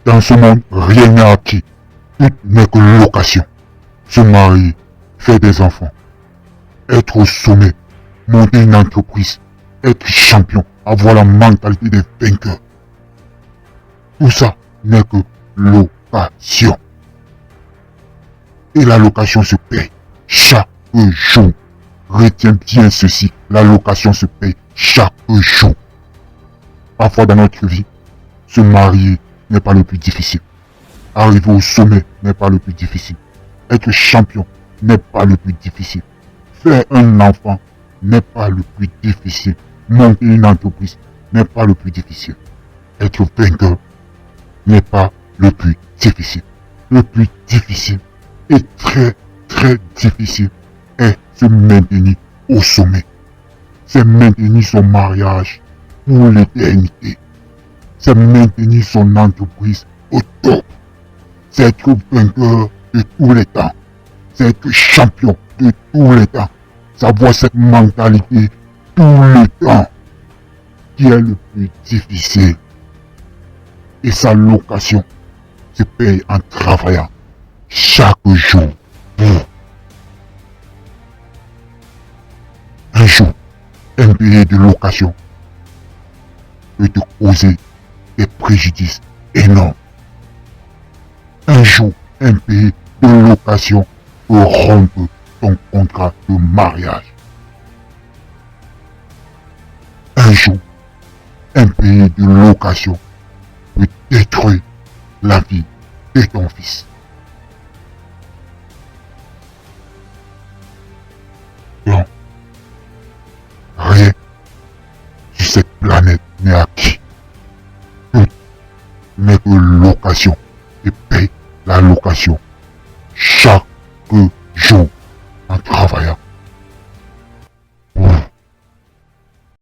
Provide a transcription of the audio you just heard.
Dans ce monde, rien n'est acquis. Tout n'est que location. Se marier, faire des enfants, être au sommet, monter une entreprise, être champion, avoir la mentalité des vainqueurs. Tout ça n'est que location. Et la location se paye chaque jour. Retiens bien ceci, la location se paye chaque jour. Parfois dans notre vie, se marier n'est pas le plus difficile. Arriver au sommet n'est pas le plus difficile. Être champion n'est pas le plus difficile. Faire un enfant n'est pas le plus difficile. Monter une entreprise n'est pas le plus difficile. Être vainqueur n'est pas le plus difficile. Le plus difficile et très difficile est se maintenir au sommet. C'est maintenir son mariage pour l'éternité. C'est maintenir son entreprise au top. C'est être vainqueur de tous les temps. C'est être champion de tous les temps. Savoir cette mentalité tout le temps qui est le plus difficile. Et sa location se paye en travaillant chaque jour. Un jour, un billet de location peut te causer des préjudices énormes. Un jour, un billet de location peut rompre ton contrat de mariage. Un jour, un billet de location peut détruire la vie de ton fils. Donc, rien sur cette planète n'est acquis. Tout n'est que location et paye la location chaque jour.